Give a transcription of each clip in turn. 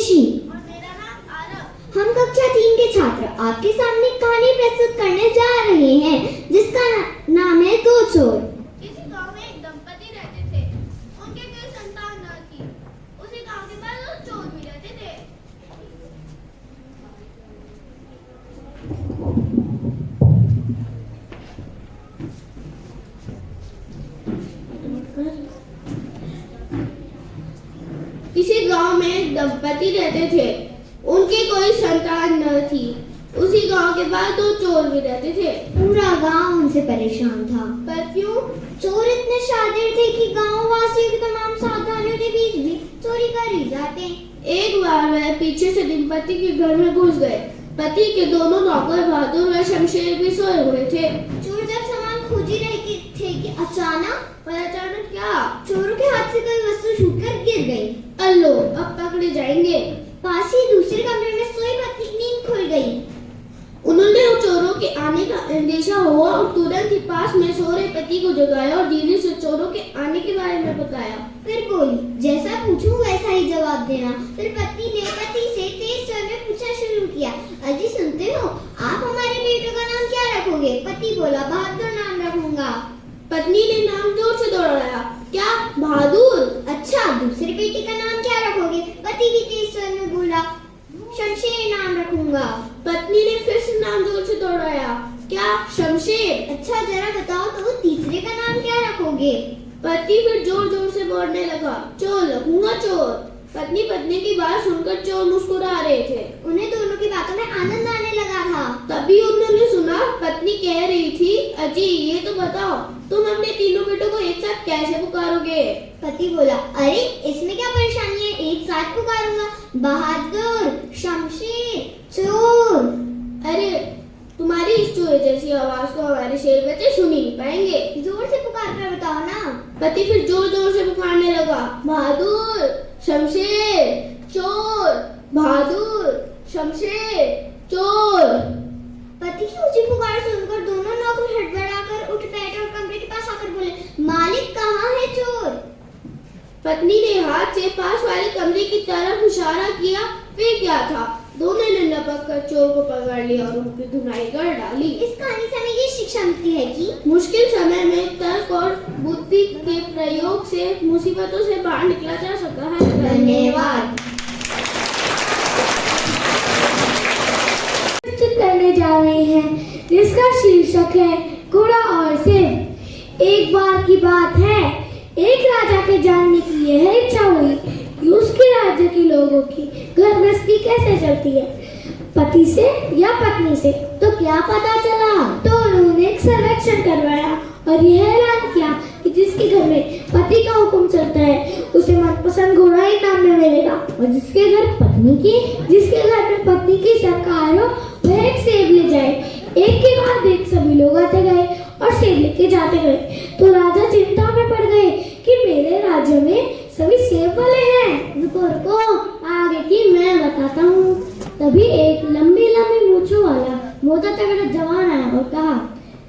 निशी। और मेरा नाम आरव। हम कक्षा 3 के छात्र आपके सामने कहानी प्रस्तुत करने जा रहे हैं जिसका नाम है दो चोर। किसी गांव में एक दंपति रहते थे। उनके कोई संतान न थी। उसी गांव के पास दो चोर भी रहते थे। किसी गांव में एक दंपति रहते थे। उनके कोई संतान न थी। उसी गांव के पास दो चोर भी रहते थे। पूरा गांव उनसे परेशान था। पर क्यों? चोर इतने शातिर थे कि गांव वासियों की तमाम सावधानियों के बीच भी चोरी कर ही जाते। एक बार वह पीछे से दंपति के घर में घुस गए। पति के दोनों नौकर बहादुर व शमशेर भी सोए हुए थे। चोर जब सामान खोज ही रहे थे कि अचानक क्या? चोरों के हाथ से कोई वस्तु छूटकर गिर गई। अल्लो, अब पकड़े जाएंगे। पास ही दूसरे कमरे में सोई पत्नी की नींद खुल गई। उन्होंने चोरों के आने का अंदेशा हुआ और तुरंत ही पास में सो रहे पति को जगाया और धीरे से चोरों के आने के बारे में बताया। फिर बोली, जैसा पूछूं वैसा ही जवाब देना। फिर पत्नी ने पति से तेज स्वर में पूछना शुरू किया, अजी सुनते हो, आप हमारे बेटे का नाम क्या रखोगे? पति बोला, बहादुर नाम रखूंगा। पत्नी ने नाम जोर से दोहराया, क्या बहादुर? अच्छा, दूसरे बेटे का नाम क्या रखोगे? पति भी तेज स्वर में बोला, शमशेर नाम रखूंगा। पत्नी ने फिर से नाम जोर से दोहराया, क्या शमशेर? अच्छा, जरा बताओ तो तीसरे का नाम क्या रखोगे? पति फिर जोर जोर से बोलने लगा, चोर रखूंगा चोर। पत्नी की बात सुनकर चोर मुस्कुरा रहे थे। उन्हें दोनों की बातों में आनंद आने लगा था। तभी उन्होंने सुना पत्नी कह रही थी, अजी ये तो बताओ तुम अपने तीनों बेटों को एक साथ कैसे पुकारोगे? पति बोला, अरे इसमें क्या परेशानी है, एक साथ पुकारूंगा, बहादुर, शमशेर, चोर। अरे तुम्हारी इस चोर जैसी आवाज को हमारे शेर बच्चे सुन ही नहीं पाएंगे। जोर से पुकार कर बताओ ना। पति फिर जोर जोर से पुकारने लगा, बहादुर, शमशेर, चोर, बहादुर, शमशेर, चोर। पति की ऊंची पुकार सुनकर दोनों नौकर हड़बड़ाकर उठ बैठे और कमरे के पास आकर बोले, मालिक कहाँ है चोर? पत्नी ने हाथ से पास वाले कमरे की तरफ इशारा किया। फिर क्या था, दोनों ने लपक कर चोर को पकड़ लिया और उनकी धुनाई कर डाली। इस कहानी से हमें ये शिक्षा मिलती है कि मुश्किल समय में तर्क और बुद्धि के प्रयोग से मुसीबतों से बाहर निकला जा सकता है। धन्यवाद। करने जा रहे हैं जिसका शीर्षक है घोड़ा और सेब। एक बार की बात है, एक राजा के जानने की यह इच्छा हुई कि उसके राज्य के लोगों की घर गृहस्थी कैसे चलती है, पति से या पत्नी से। तो क्या पता चला, तो उन्होंने एक सर्वेक्षण करवाया और यह ऐलान किया कि जिसके घर में पति का हुक्म चलता है उसे मनपसंद घोड़ा ही काम में मिलेगा, और जिसके घर में पत्नी की सरकार हो वह एक सेब ले जाए। एक के बाद एक सभी लोग आते गए और सेब लेके जाते गए। तो राजा चिंता में पड़ गए कि मेरे राज्य में सभी सेब वाले हैं। रुको आगे की मैं बताता हूँ। तभी एक लंबी लंबी मूंछों वाला मोटा तगड़ा जवान आया और कहा,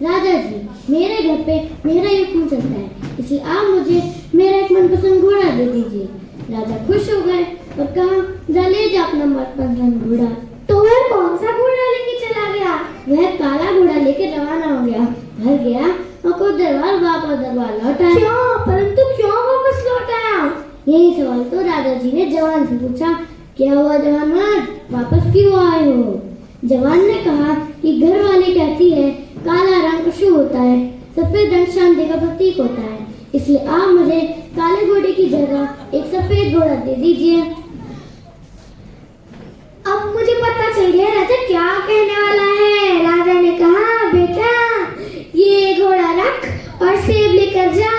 राजा जी, मेरे घर पे मेरा हुक्म चलता है, इसलिए आप मुझे मेरा एक मनपसंद घोड़ा दे दीजिए। राजा खुश हो गए और कहा, जा ले जा अपना मनपसंद घोड़ा। तो वह कौन सा घोड़ा लेके चला गया? वह काला घोड़ा लेके रवाना हो गया। घर गया और को दरबार लौट आया। परंतु क्यों वापस लौट आया? यही सवाल तो दादाजी ने जवान से पूछा। क्या हुआ जवान, वापस क्यों आए हो? जवान ने कहा कि घर वाली कहती है काला रंग शुभ होता है, सफेद रंग शांति का प्रतीक होता है, इसलिए आप मुझे काले घोड़े की जगह एक सफेद घोड़ा दे दीजिए। अब मुझे पता चल गया राजा क्या कहने वाला है। राजा ने कहा, बेटा ये घोड़ा रख और सेब लेकर जा।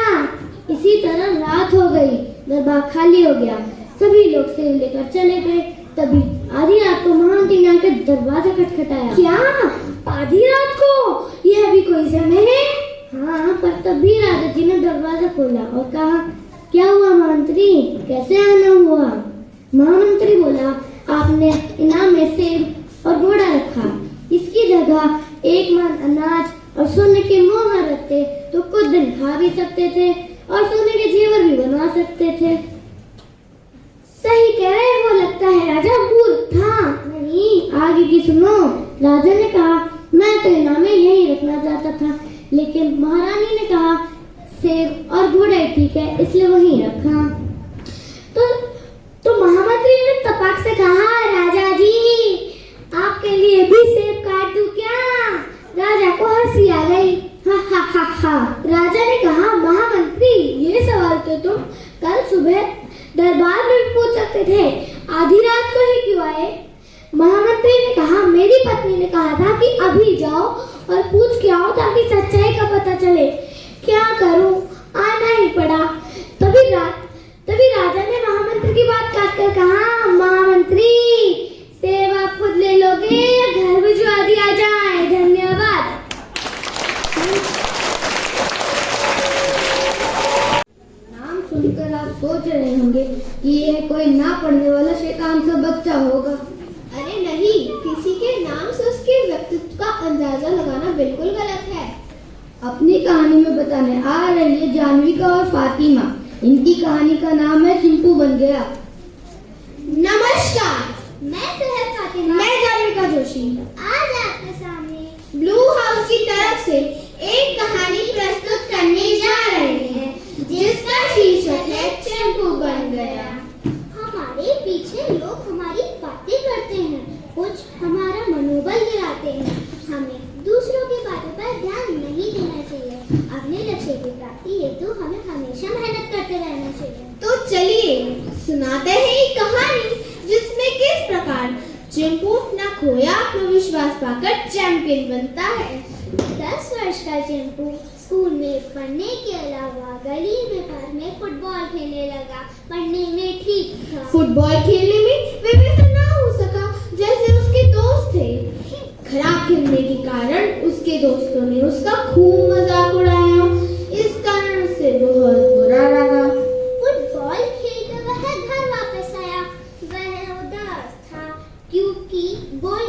इसी तरह रात हो गई, दरबार खाली हो गया, सभी लोग सेब लेकर चले गए। तभी आधी रात को महामंत्री ने आकर दरवाजा खटखटाया। क्या आधी रात को? यह भी कोई समय है? हाँ, पर तभी राजा जी ने दरवाजा खोला और कहा, क्या हुआ महामंत्री, कैसे आना हुआ? महामंत्री बोला, आपने इनाम में सेब और घोड़ा रखा, इसकी जगह एक मन अनाज और सोने के मोहर रखते तो कुछ दिन खा भी सकते थे और सोने के जेवर भी बनवा सकते थे। सही कह रहे हो, लगता लगता है राजा मूर्ख था। नहीं, आगे की सुनो। राजा ने कहा, मैं तो इनाम में यही रखना चाहता था, लेकिन महारानी ने कहा सेब और घोड़ा ही ठीक है, इसलिए वहीं रखा। तो महामंत्री ने तपाक से कहा, राजा जी आपके लिए भी सेब काट दूं क्या? राजा को हंसी आ गई। हा हा हा हा। राजा ने कहा, महामंत्री ये सवाल तो तुम कल सुबह दरबार में पूछ सकते थे, आधी रात को ही क्यों आए? महामंत्री ने कहा, मेरी पत्नी ने कहा था कि अभी जाओ और पूछ के आओ ताकि सच्चाई का पता चले। क्या करूं, आना ही पड़ा। तभी राजा ने महामंत्री की बात काट कर कहा, महामंत्री सेब आप खुद ले लोगे या घर भिजवा दिया जाए? धन्यवाद। नाम सुनकर आप सोच रहे होंगे कि यह कोई ना पढ़ने वाला शैतान सा बच्चा होगा। अरे नहीं, किसी के नाम से उसके व्यक्तित्व का अंदाजा लगाना बिल्कुल गलत है। अपनी कहानी में बताने आ रही है जानविका और फातिमा। इनकी कहानी का नाम है चिंपू बन गया। नमस्कार, मैं सहर फातिमा, मैं जानविका जोशी आज आपके सामने ब्लू हाउस की तरफ से एक कहानी प्रस्तुत करने जा रहे हैं जिसका शीर्षक है चिंपू बन गया। हमारे पीछे लोग हमारी बातें करते हैं, कुछ हमारा मनोबल गिराते हैं। हमें दूसरों की बातों पर ध्यान नहीं देना चाहिए। अपने लक्ष्य की प्राप्ति हेतु हमें हमेशा मेहनत करते रहना चाहिए। तो चलिए सुनाते हैं एक कहानी जिसमें किस प्रकार चिंपू अपना खोया आत्मविश्वास पाकर चैंपियन बनता है। 10 वर्ष का चिंपू स्कूल में पढ़ने के अलावा गली में पार्क में फुटबॉल खेलने लगा। पढ़ने में ठीक था, फुटबॉल खेलने में वे वैसा ना हो सका जैसे उसके दोस्त थे। खराब खेलने के कारण उसके दोस्तों ने उसका खूब मजाक उड़ाया। इस कारण उसे बहुत बुरा लगा। फुटबॉल खेलकर वह घर वापस आया। वह उदास था क्योंकि बॉल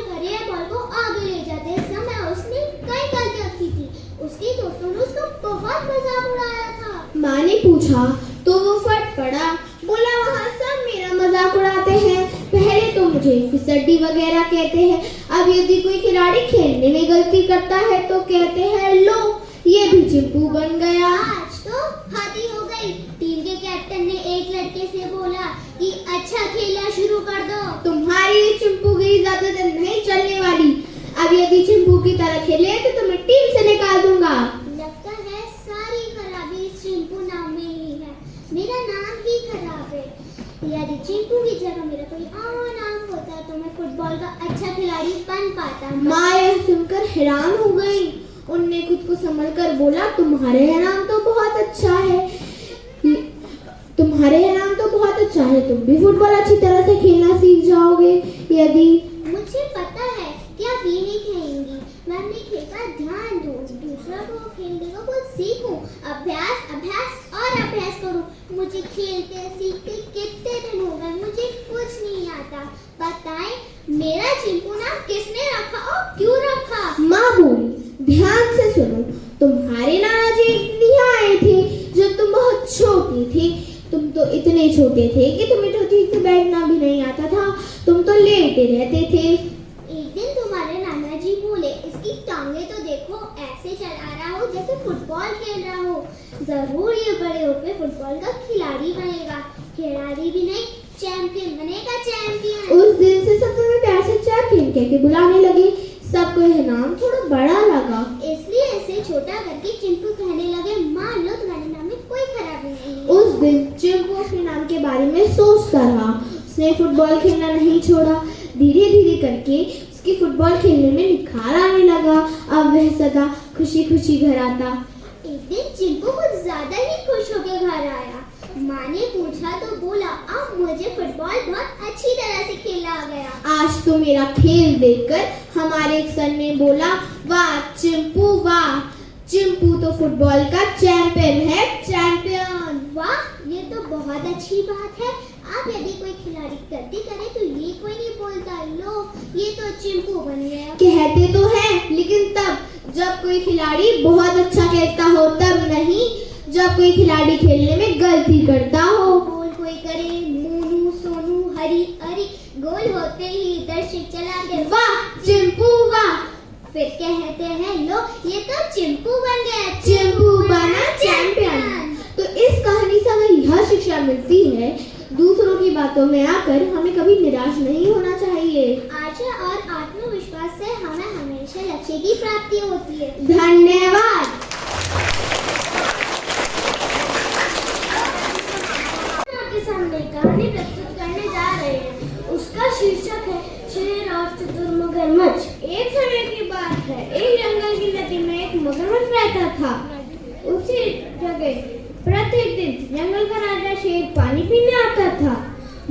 को आगे ले जाते समय उसने कई गलतियां की थी। उसके दोस्तों ने उसका बहुत मजाक उड़ाया था। माँ ने पूछा तो वो फट पड़ा, बोला वहाँ सब मेरा मजाक उड़ाते हैं। पहले तो मुझे फिसड्डी वगैरह कहते हैं, अब यदि कोई खिलाड़ी खेलने में गलती करता है तो कहते हैं लो ये भी चिंपू बन गया। आज तो हाथी हो गई। टीम के कैप्टन ने एक लड़के से बोला कि अच्छा खेलना शुरू कर दो। तुम्हारी ये चिंपूगिरी ज्यादा दिन नहीं चलने वाली। अब यदि चिंपू की तरह खेले तो तुम्हें टीम से निकाल दूंगा। लगता है सारी खराबी इस चिंपू नाम में ही है। मेरा नाम ही खराब है। यदि चिंपू की जगह मेरा कोई और नाम होता तो मैं फुटबॉल का अच्छा खिलाड़ी बन पाता। माँ यह सुनकर हैरान हो गई। उनने खुद को संभल कर बोला, तुम्हारे यह नाम तो बहुत अच्छा है, तुम्हारे यह नाम तो बहुत अच्छा है। तुम भी फुटबॉल अच्छी तरह से खेलना सीख जाओगे। यदि मुझे पता है कि आप ये नहीं कहेंगी। मैं अपने खेल पर ध्यान दूँ, दूसरों को खेलने को कुछ सीखूं, अभ्यास और अभ्यास करूं। मुझे खेलते सीखते कितने दिन हो गए, मुझे कुछ नहीं आता। बताएं मेरा चिंपू नाम किसने रखा और क्यों रखा? माँ बोली, ध्यान से सुनो। तुम्हारे नाना जी एक दिन यहाँ आए थे जब तुम बहुत छोटी थी। तुम तो इतने छोटे थे कि तुम्हें तो ठीक से बैठना भी नहीं आता था। तुम तो लेटे रहते थे। एक दिन तुम्हारे नाना जी बोले, इसकी टांगे तो देखो, ऐसे चला रहा हो जैसे फुटबॉल खेल रहा हो। जरूर ये बड़े होकर फुटबॉल का खिलाड़ी बनेगा। खिलाड़ी भी नहीं, चैंपियन बनेगा, चैंपियन। उस दिन से सब तुम्हें प्यार से चैंपियन कह के बुलाने लगे। सबको यह नाम थोड़ा बड़ा लगा, इसलिए इसे छोटा करके चिंपू कहने लगे। मान लो तुम्हारे नाम में कोई खराबी नहीं है। उस दिन चिंपू अपने नाम के बारे में सोचता रहा। उसने फुटबॉल खेलना नहीं छोड़ा। धीरे धीरे करके उसकी फुटबॉल खेलने में निखार आने लगा। अब वह सदा खुशी खुशी घर आता। एक दिन चिंपू कुछ ज्यादा ही खुश होकर घर आया। माँ ने पूछा तो बोला, अब मुझे फुटबॉल बहुत अच्छी तरह से खेला आ गया। आज तो मेरा खेल देखकर हमारे एक सर ने बोला, वाह चिंपू वाह, चिंपू तो फुटबॉल का चैंपियन है, चैंपियन। वाह, ये तो बहुत अच्छी बात है। अब यदि कोई खिलाड़ी गलती करे तो ये कोई नहीं बोलता, लो ये तो चिंपू बन गया। कहते तो है, लेकिन तब जब कोई खिलाड़ी बहुत अच्छा खेलता हो, तब नहीं जब कोई खिलाड़ी खेलने में गलती करता हो। बोल कोई करे मोनू सोनू हरी अरी, मिलती है, दूसरों की बातों में आकर हमें कभी निराश नहीं होना चाहिए। आशा और आत्मविश्वास से हमें हमेशा लक्ष्य की प्राप्ति होती है। धन्यवाद। आपके सामने कहानी प्रस्तुत करने जा रहे हैं। उसका शीर्षक है शेर और चतुर मगरमच्छ। एक समय की बात है, एक जंगल की नदी में एक मगरमच्छ रहता था। उसी जगह प्रत्येक दिन जंगल का राजा शेर पानी पीने आता था।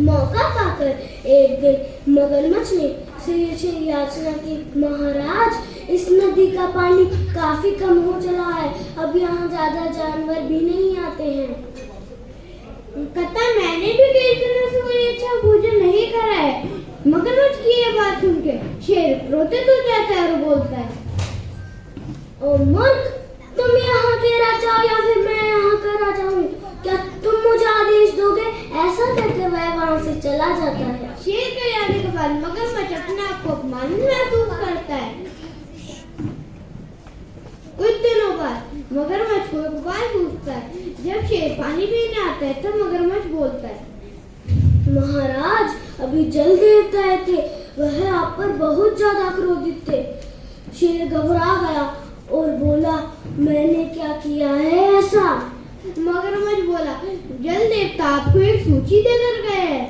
मौका पाकर एक दिन मगरमच्छ ने शेर से याचना की, महाराज इस नदी का पानी काफी कम हो चला है, अब यहाँ ज्यादा जानवर भी नहीं आते हैं। कहता मैंने भी कई दिनों से कोई अच्छा भोजन नहीं करा है। मगरमच्छ की ये बात सुन के शेर क्रोधित हो जाता है और बोलता है, ओ मूर्ख, तुम यहाँ के राजा हो या फिर मैं यहाँ का राजा हूँ? क्या तुम मुझे आदेश दोगे? ऐसा कहकर वह वहाँ से चला जाता है। शेर के जाने के बाद मगरमच्छ अपने आप को अपमानित महसूस करता है। कुछ दिनों बाद मगरमच्छ को एक उपाय पूछता है। जब शेर पानी पीने आता है तो मगरमच्छ बोलता है, महाराज अभी जल देवता थे, वह आप पर बहुत ज्यादा क्रोधित थे। शेर घबरा गया और बोला, मैंने क्या किया है ऐसा? मगरमच्छ बोला, जल देवता आपको एक सूची देकर गए हैं।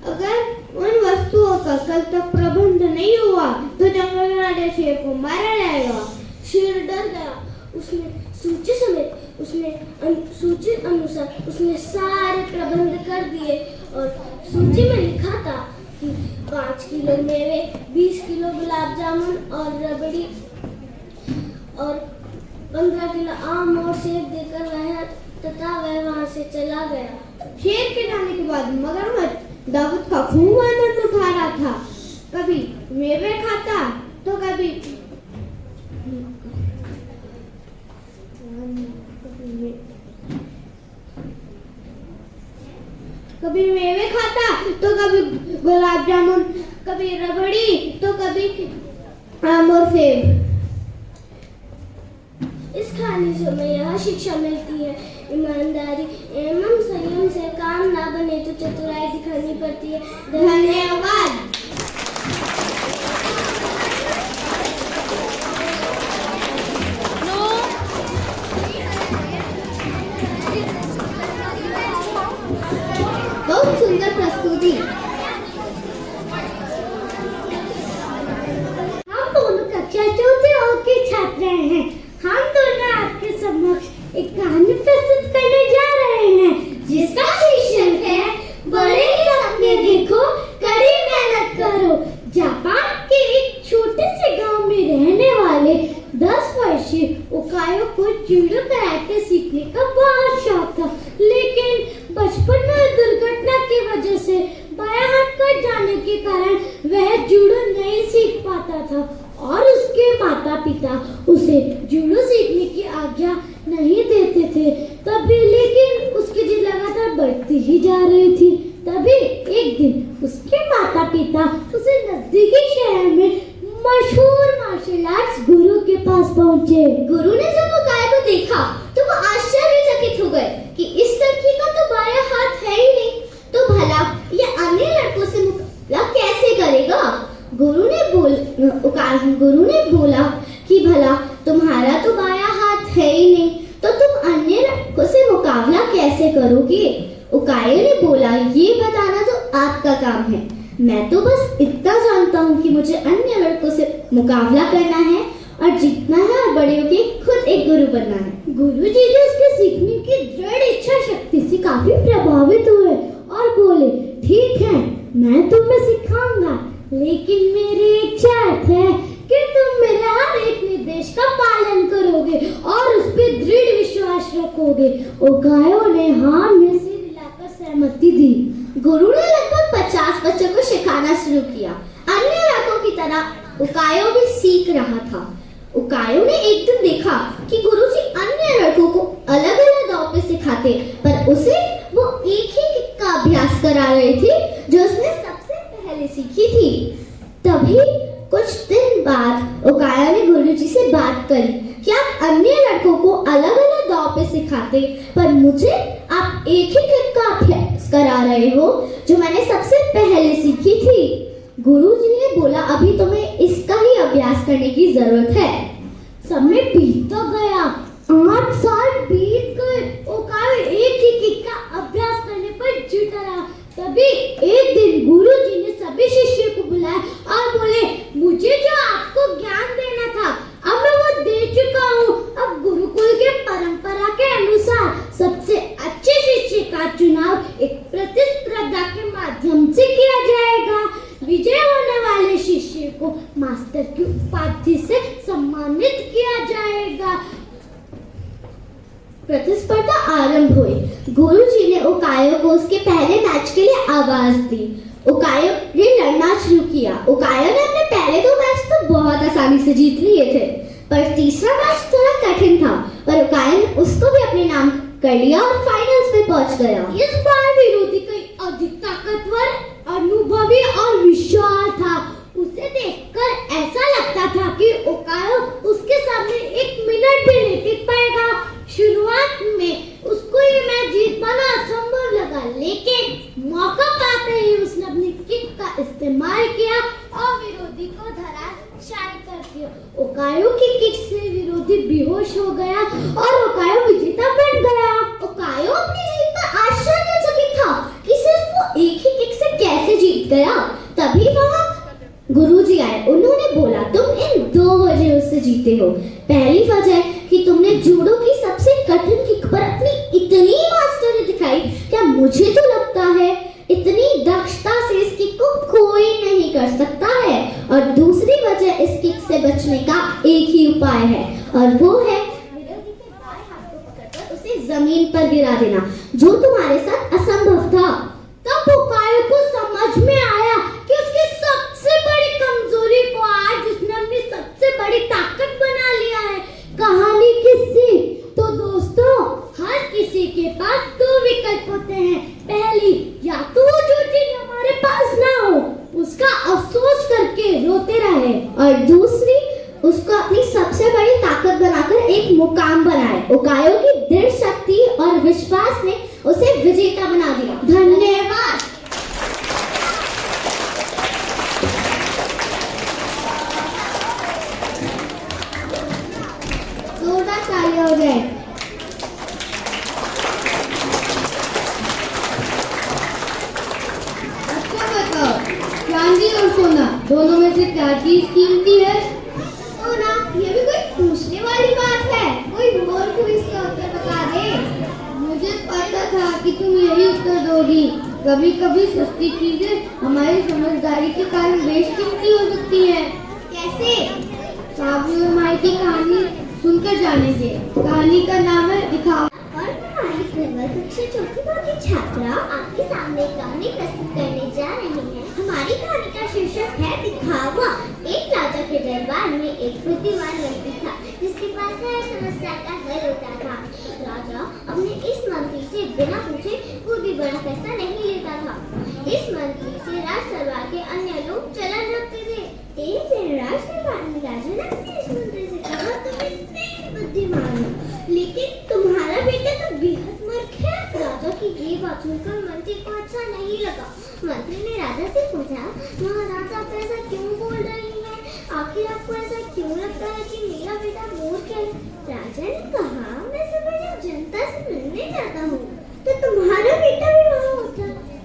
अगर उन वस्तुओं का कल तक प्रबंध नहीं हुआ तो जंगल राजा शेर को मारा जाएगा। शेर डर गया। उसने सूची अनुसार उसने सारे प्रबंध कर दिए और सूची में लिखा था कि 5 किलो मेवे, 20 किलो गुलाब जामुन और रबड़ी और 15 किलो आम और सेब देकर वह वहाँ से चला गया। शेर के जाने के बाद मगरमच्छ दावत का खूब आनंद उठा रहा था। कभी मेवे खाता तो कभी मेवे खाता तो कभी गुलाब जामुन, कभी रबड़ी तो कभी आम और सेब। इस कहानी से हमें यह शिक्षा मिलती है, ईमानदारी एवं संयम से काम ना बने तो चतुराई दिखानी पड़ती है। धन्यवाद। बहुत सुंदर प्रस्तुति। हम दोनों कक्षा चौथे के छात्र हैं। हम दोनों आपके समक्ष एक कहानी प्रस्तुत करने जा रहे हैं जिसका शीर्षक है बड़े सपने देखो, कड़ी मेहनत करो। जापान के एक छोटे से गांव में रहने वाले 10 वर्षीय उकायो को जूडो कराटे सीखने का बहुत शौक था, लेकिन बचपन में दुर्घटना की वजह से बायां हाथ कट जाने के कारण वह जूडो नहीं सीख पाता था और उसके माता पिता उसे जूडो सीखने की आज्ञा नहीं देते थे। तभी लेकिन उसकी जिद लगातार बढ़ती ही जा रही थी। तभी एक दिन उसके माता पिता उसे नजदीकी शहर में मशहूर मार्शल आर्ट्स गुरु के पास पहुंचे। गुरु ने जब उकाय को देखा तो वो आश्चर्यचकित हो गए कि इस लड़की का तो बायां हाथ है ही नहीं, तो भला ये अन्य लड़कों से मुकाबला कैसे करेगा? गुरु ने बोला कि भला तुम्हारा तो बायां हाथ है ही नहीं, तो तुम अन्य लड़कों से मुकाबला कैसे करोगे? उकायो ने बोला, ये बताना तो आपका काम है। मैं तो बस इतना जानता हूँ कि मुझे अन्य लड़कों से मुकाबला करना है और जीतना है और बड़े होके खुद एक गुरु बनना है। गुरुजी ने उसके सीखने की दृढ़ इच्छा शक्ति से काफी प्रभावित हुए और बोले, ठीक है, मैं तुम्हें सिखाऊंगा, लेकिन मेरी एक शर्त है कि तुम मेरे हर एक निर्देश का पालन करोगे और उस पर दृढ़ विश्वास रखोगे। उकायो ने हाँ में सिर हिलाकर सहमति दी। गुरु ने लगभग 50 बच्चों को सिखाना शुरू किया। अन्य लड़कों की तरह उकायो भी सीख रहा था। उकायो ने एक दिन देखा कि गुरुजी अन्य लड़कों को अलग अलग दाव पे सिखाते, पर उसे वो एक ही किक का अभ्यास करा रहे थे जो उसने सबसे पहले सीखी थी। तभी कुछ दिन बाद उकायो ने गुरुजी से बात करी कि आप अन्य लड़कों को अलग अलग दाव पे सिखाते, पर मुझे आप आप एक ही ट्रिक का अभ्यास करा रहे हो जो मैंने सबसे पहले सीखी थी। गुरुजी ने बोला अभी तुम्हें इसका ही अभ्यास करने की जरूरत है। समय बीत तो गया, 8 साल बीत गए। ओकायो एक ही किक का अभ्यास करने पर जिद रहा। तभी एक दिन गुरुजी ने सभी शिष्यों को बुलाया और बोले, मुझे जो आपको ज्ञान देना था अब मैं वो दे चुका हूँ। अब गुरुकुल के परंपरा के अनुसार सबसे अच्छे शिष्य का चुनाव एक प्रतिस्पर्धा के माध्यम से किया जाएगा। विजय होने वाले शिष्य को मास्टर की उपाधि से सम्मानित किया जाएगा। प्रतिस्पर्धा आरंभ हुई। गुरुजी ने ओकायो को उसके पहले मैच के लिए आवाज दी। ओकायो ने लड़ना शुरू किया। ओकायो ने अपने पहले 2 मैच तो बहुत आसानी से जीत लिए थे, पर तीसरा मैच थोड़ा कठिन था, पर ओकायो ने उसको भी अपने नाम कर लिया और फाइनल्स में पहुंच गया। इस बार विरोधी कई अधिक ताकतवर, अनुभवी और विशाल था। उसे देखकर ऐसा लगता था कि ओकायो उसके सामने 1 मिनट भी नहीं टिक पाएगा। शुरुआत में उसको ये मैच जीत पाना असंभव लगा, लेकिन मौका पाते ही उसने अपनी किक का इस्तेमाल किया और विरोधी को धराशायी कर दिया। ओकायो की किक से विरोधी बेहोश हो गया और ओकायो विजेता बन गया। ओकायो अपनी जीत पर आश्चर्यचकित था कि सिर्फ वो एक ही किक से कैसे जीत गया। तभी वहां गुरुजी आए। उन्होंने बोला, तुम इन 2 वजहों से जीते हो। पहली वजह कि तुमने जूडो की सबसे कठिन किक पर अपनी इतनी मास्टरी दिखाई, क्या मुझे तो लगता है इतनी दक्षता से इस किक को कोई नहीं कर सकता है। और दूसरी वजह इस किक से बचने का एक ही उपाय है, और वो है विरोधी के बाएं हाथ को पकड़कर उसे जमीन पर गिरा देना, जो तुम्हारे साथ असंभव था। तब ओकायो को समझ में आया कि उसकी सबसे बड़ी कमजोरी को आज उसने अपनी सबसे बड़ी ताकत बना लिया है। कहानी किससे? तो दोस्तों, हर किसी के पास 2 विकल्प होते हैं। पहली, या तो वो जो चीज हमारे पास ना हो उसका अफसोस करके रोते रहे, और दूसरी, उसको अपनी सबसे बड़ी ताकत बनाकर एक मुकाम बनाए। ओकायो की दृढ़ शक्ति और विश्वास ने उसे विजेता बना दिया। धन्यवाद। जोरदार तालियां हो जाए। अच्छा बताओ, चांदी और सोना दोनों में से क्या चीज कीमती है? सोना। ये भी कोई पूछने वाली बात है? कोई मूर्ख भी इसका उत्तर बता दे। मुझे पता था कि तुम यही उत्तर दोगी। कभी कभी सस्ती चीजें हमारी समझदारी के कारण बेशकीमती हो सकती है। कैसे? साबी और माई की कहानी सुनकर जानेंगे। कहानी का नाम है दिखावा। और हमारी कक्षा 4 की छात्रा आपके सामने कहानी प्रस्तुत करने जा रही है। हमारी कहानी का शीर्षक है दिखावा। एक राजा के दरबार में एक बुद्धिमान व्यक्ति था, जिसके पास हर समस्या का हल होता था। राजा अपने इस मंत्री से बिना पूछे कोई भी बड़ा फैसला नहीं लेता था। इस मंत्री से राज दरबार के अन्य लोग जलन रखते थे। एक दिन राज दरबार में राजा ने अपने इस मंत्री से कहा, तुम इतने बुद्धिमान हो, लेकिन तुम्हारा बेटा तो बेहद मूर्ख है। राजा की ये बात सुनकर मंत्री को अच्छा नहीं लगा। मंत्री ने राजा से पूछा, महाराज आप ऐसा क्यों बोल रही हैं? आखिर आपको ऐसा क्यों लगता है कि मेरा बेटा मूर्ख है? राजा ने कहा, मैं सुबह जब जनता से मिलने जाता हूँ तो तुम्हारा बेटा भी वहाँ होता।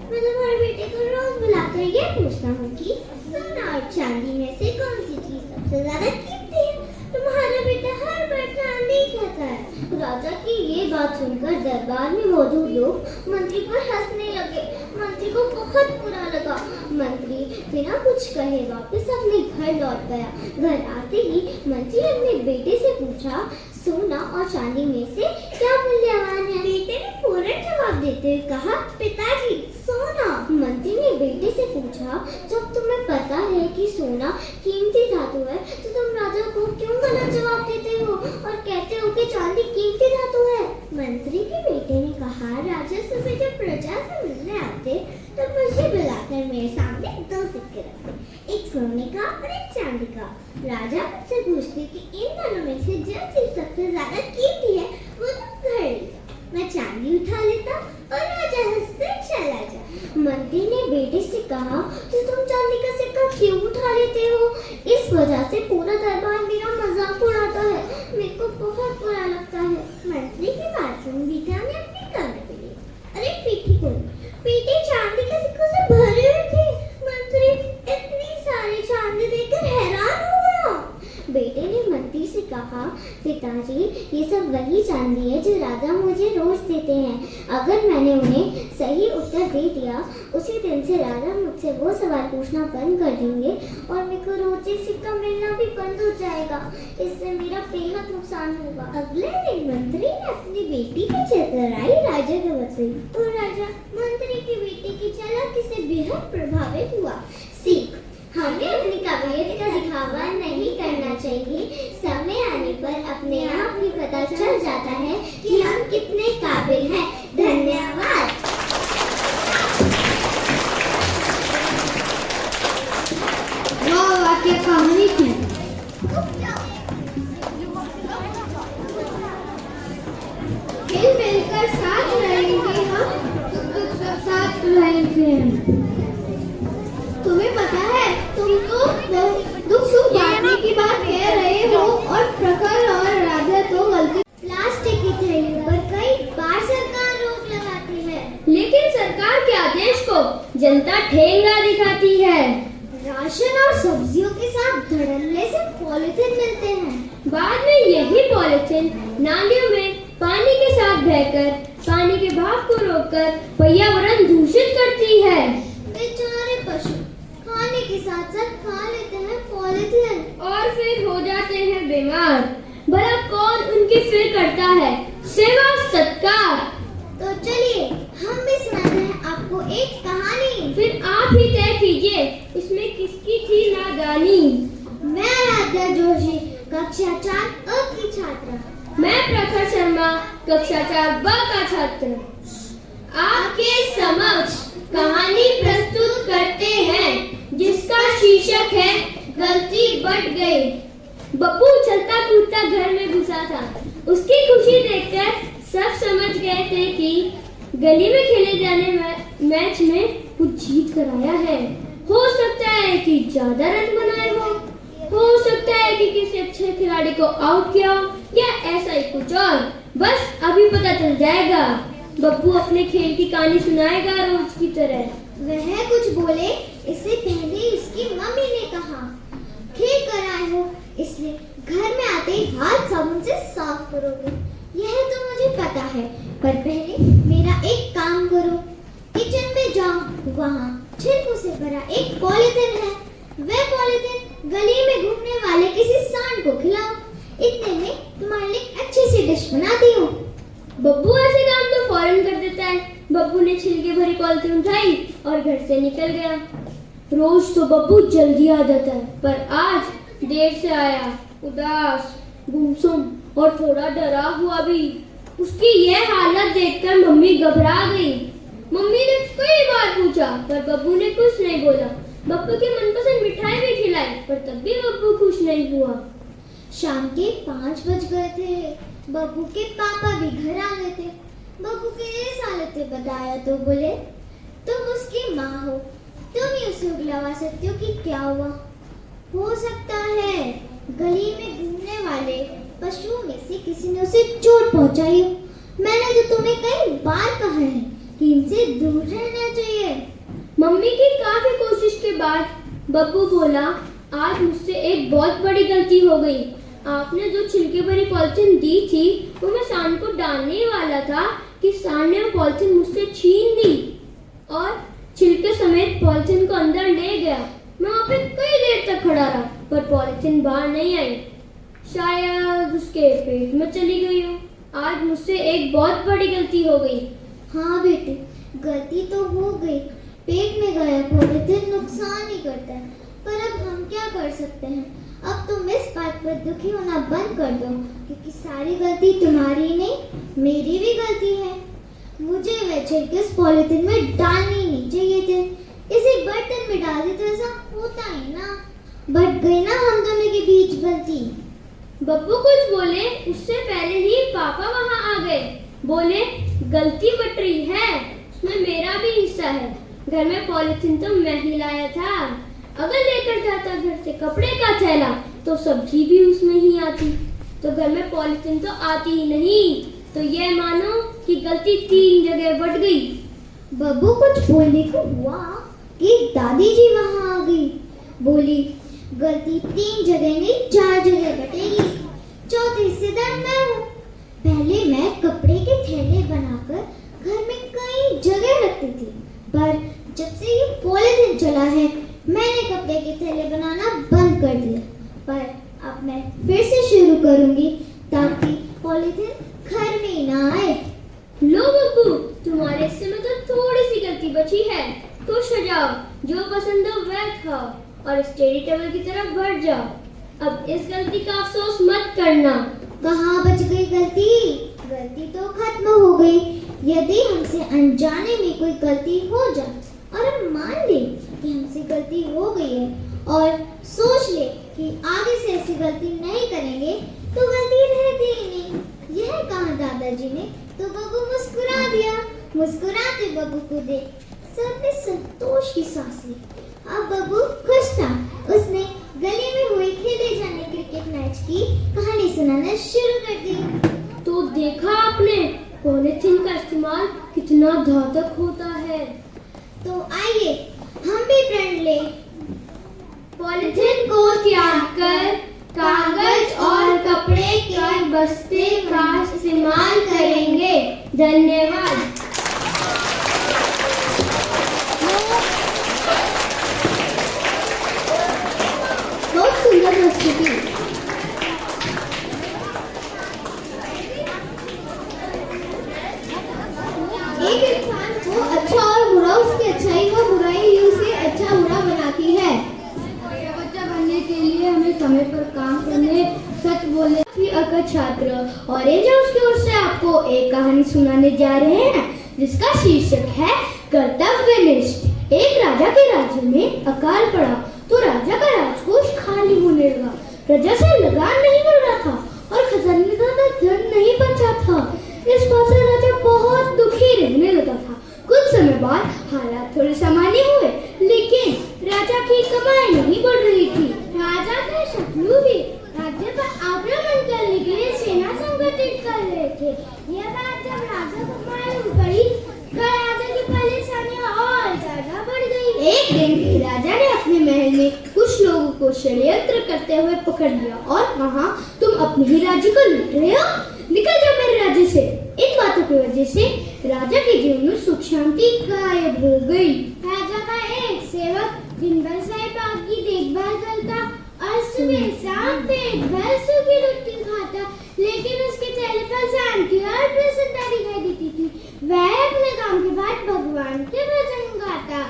मैं तुम्हारे बेटे को रोज बुलाकर ये पूछता हूँ कि सोना और चांदी में से कौन सी चीज सबसे ज्यादा कीमती है? तुम्हारा बेटा हर बार चांदी कहता है। राजा की ये बात सुनकर दरबार में मौजूद लोग मंत्री पर हंसने लगे। मंत्री को बहुत बुरा लगा। मंत्री बिना कुछ कहे वापस अपने घर लौट गया। घर आते ही मंत्री ने अपने बेटे से पूछा, सोना और चांदी में से क्या मूल्यवान है? बेटे ने फौरन जवाब देते हुए कहा, पिताजी सोना। मंत्री ने बेटे से पूछा, जब तुम्हें पता है कि सोना कीमती धातु है तो तुम राजा को क्यों गलत जवाब देते हो और कहते हो कि चांदी कीमती धातु है? मंत्री के बेटे ने कहा, राजा सुबह जब प्रजा से मिलने आते तो मुझे बुलाकर मेरे सामने 2 सिक्के रखते, एक सोने का और एक चांदी का। राजा मुझसे पूछते कि इन दोनों में से जो चीज सबसे ज्यादा कीमती है वो तुम घर ले जाओ। मैं चांदी उठा लेता मंत्री ने बेटे से कहा, तो तुम चांदी का सिक्का क्यों उठा लेते हो? इस वजह से पूरा दरबार मेरा मजाक उड़ाता है। मेरे को बहुत बुरा लगता है। मंत्री की बात सुन बीटा ने अपने कान पे ली। अरे पीठी को पीठी चांदी के सिक्कों से भरे हुए थे। मंत्री इतनी सारी चांदी देखकर हैरान हो गया। बेटे ने मंत्री से कहा, पिताजी ये सब वही चांदी है जो राजा मुझे रोज देते हैं। अगर मैंने उन्हें सही उत्तर दे दिया, उसी दिन से राजा मुझसे वो सवाल पूछना बंद कर देंगे और मेरे को रोज ये सिक्का मिलना भी बंद हो जाएगा। इससे मेरा बेहद नुकसान होगा। अगले दिन मंत्री ने अपनी बेटी की चतुराई राजा को बताई तो राजा मंत्री की बेटी की चालाकी से बेहद प्रभावित हुआ। सीख, हमें अपनी काबिलियत का दिखावा नहीं करना चाहिए। समय आने पर अपने आप ही पता चल जाता है कि हम कितने काबिल हैं। धन्यवाद। वाह वाह, क्या कहानी थी। हिल मिलकर साथ रहेंगे हम, तो सब साथ रहेंगे हम। तुम्हें पता है, तुम तो दुख सुख बांटने की बात कह रहे हो और प्रखर और राजा तो गलती। प्लास्टिक की थैलियों पर कई बार सरकार रोक लगाती है, लेकिन सरकार के आदेश को जनता ठेंगा दिखाती है। राशन और सब्जियों के साथ धड़ल्ले से पॉलिथीन मिलते हैं। बाद में यही पॉलिथीन नालियों में पानी के साथ बहकर पानी के बहाव को रोककर पर्यावरण दूषित करती है। बेचारे पशु खाने के साथ साथ खा लेते हैं पॉलिथीन और फिर हो जाते हैं बीमार। भला कौन उनकी फिक्र करता है? सेवा सत्कार। तो चलिए हम भी सुनाते हैं आपको एक कहानी। फिर आप ही तय कीजिए इसमें किसकी थी नादानी। मैं आराध्या जोशी, कक्षा 4 अ की छात्रा। मैं प्रखर शर्मा, कक्षा 4 ब का छात्र। आपके समक्ष कहानी प्रस्तुत करते हैं जिसका शीर्षक है गलती बढ़ गई। बब्बू चलता कूदता घर में घुसा था। उसकी खुशी देखकर सब समझ गए थे कि गली में खेले जाने मैच में कुछ जीत कर आया है। हो सकता है कि ज्यादा रन बनाए हो सकता है कि किसी अच्छे खिलाड़ी को आउट किया हो, या ऐसा ही कुछ और। बस अभी पता चल जाएगा। बब्बू अपने खेल की कहानी सुनाएगा रोज की तरह। वह कुछ बोले इससे पहले उसकी मम्मी ने कहा, खेल कर आए हो इसलिए घर में आते ही हाथ साबुन से साफ करोगे। यह तो मुझे पता है, पर पहले मेरा एक काम करो। किचन में जाओ, वहाँ छिलकों से भरा एक पॉलिथीन है। वह पॉलिथीन गली में घूमने वाले किसी सांड को खिलाओ। इतने में तुम्हारे लिए अच्छी सी डिश बनाती हूँ। बब्बू ऐसे काम तो फौरन कर देता है। बब्बू ने छिलके भरी पॉलिथीन उठाई और घर से निकल गया। रोज तो बब्बू जल्दी आ जाता है, पर आज देर से आया, उदास, गुमसुम और थोड़ा डरा हुआ भी। उसकी यह हालत देखकर मम्मी घबरा गई। मम्मी ने कई बार पूछा, पर बब्बू ने कुछ नहीं बोला। बब्बू की मनपसंद मिठाई भी खिलाई, पर तब भी बब्बू खुश नहीं हुआ। शाम के 5 बज गए थे। बब्बू के पापा भी घर आ गए थे। बब्बू के इस हालत से बताया तो बोले, तुम उसकी माँ हो, तुम ही उसे उगलवा सकते हो कि क्या हुआ। हो सकता है गली में घूमने वाले पशुओं में से किसी ने उसे चोट पहुंचाई हो। मैंने तो तुम्हें कई बार कहा है कि इनसे दूर रहना चाहिए। मम्मी की काफी कोशिश के बाद बब्बू बोला, आज मुझसे एक बहुत बड़ी गलती हो गई। आपने जो छिलके भरी पॉलिथीन दी थी, वो मैं सांड को डालने वाला था कि सांड ने वो पॉलिथीन मुझसे छीन ली और छिलके समेत पॉलिथीन को अंदर ले गया। मैं वहाँ पे कई देर तक खड़ा रहा, पर पॉलिथीन बाहर नहीं आई। शायद उसके पेट में चली गई हो। आज मुझसे एक बहुत बड़ी गलती हो गई। हाँ बेटे, गलती तो हो गई। पेट में गया पॉलिथीन नुकसान ही करता है, पर अब हम क्या कर सकते हैं। अब तुम इस बात पर दुखी होना बंद कर दो, क्योंकि सारी गलती तुम्हारी नहीं, मेरी भी गलती है। मुझे वह छिलके उस पॉलिथीन में डालने ही नहीं चाहिए थे। इसे बर्तन में डाल देते, ऐसा होता ही ना। बढ़ गई ना हम दोनों के बीच गलती। बब्बू कुछ बोले उससे पहले ही पापा वहाँ आ गए। बोले, गलती बट रही है, उसमें मेरा भी हिस्सा है। घर में पॉलिथीन तो मैं ही लाया था। अगर लेकर जाता घर से कपड़े का थैला तो सब्जी भी उसमें ही आती। तो घर में पॉलिथीन तो आती ही नहीं। तो ये मानो कि गलती 3 जगह बढ़ गई। बब्बू कुछ बोलने को हुआ कि दादी जी वहां आ गई। बोली, गलती 3 जगह नहीं 4 जगह बटेगी। चौथे हिस्सेदार मैं हूँ। पहले मैं कपड़े के थैले बनाकर घर में कई जगह रखती थी, पर जब से ये पॉलिथीन चला है मैंने कपड़े के थैले बनाना बंद कर दिया। पर अब मैं फिर से शुरू करूंगी ताकि पॉलिथीन घर में ही ना आए। लो बब्बू, तुम्हारे हिस्से में तो थोड़ी सी गलती बची है। खुश हो जाओ, जो पसंद हो वह खाओ और स्टडी टेबल की तरफ बढ़ जाओ। अब इस गलती का अफसोस मत करना। कहाँ बच गई गलती? गलती तो खत्म हो गई। यदि हमसे अनजाने में कोई गलती हो जाए और हम मान लें कि हमसे गलती हो गई है और सोच ले कि आगे से ऐसी गलती नहीं करेंगे तो गलती रहती ही नहीं। यह कहा दादाजी ने तो बब्बू मुस्कुरा दिया। मुस्कुराते बब्बू को देख सबने संतोष की सांस ली। अब बब्बू खुश था। उसने गली में हुए खेले जाने क्रिकेट मैच की कहानी सुनाना शुरू कर दी। तो देखा आपने पॉलिथीन का इस्तेमाल कितना घातक होता है। तो आइए हम भी प्रण ले। पॉलिथीन को त्याग कर कागज और कपड़े के बस्ते का इस्तेमाल करेंगे। धन्यवाद। बहुत सुंदर प्रस्तुति। एक इंसान को अच्छा और बुरा उसकी अच्छाई व बुराई ही उसे अच्छा बुरा बनाती है। बच्चा बनने के लिए हमें समय पर काम करने, सच बोलने की अगर छात्र और ये जो उसकी ओर से आपको एक कहानी सुनाने जा रहे हैं जिसका शीर्षक है कर्तव्यनिष्ठ। एक राजा के राज्य में अकाल पड़ा तो राजा का राजकोष खाली होने लगा। प्रजा से लगान नहीं मिल रहा था और खजाने का धन नहीं बचा था। इस बात से राजा बहुत दुखी रहने लगा था। कुछ समय बाद हालात थोड़े सामान्य हुए, लेकिन राजा की कमाई नहीं बढ़ रही थी। राजा के शत्रु भी राज्य पर आक्रमण करने के लिए सेना संगठित कर रहे थे। यह बात जब राजा को मालूम पड़ी तो राजा की परेशानियां और ज्यादा बढ़ गई। एक दिन राजा ने अपने महल में कुछ लोगों को षड्यंत्र करते हुए पकड़ लिया और कहा, तुम अपने ही राज्य को लूट रहे हो, निकल जाओ मेरे राज्य से। इन बातों की वजह से राजा के जीवन में सुख शांति गायब हो गई। राजा का एक सेवक दिन भर साहिब की देखभाल करता और सुबह शाम पेट भर सूखी रोटी खाता, लेकिन उसके चेहरे पर शांति और प्रसन्नता दिखाई देती थी। वह अपने काम के बाद भगवान के भजन गाता,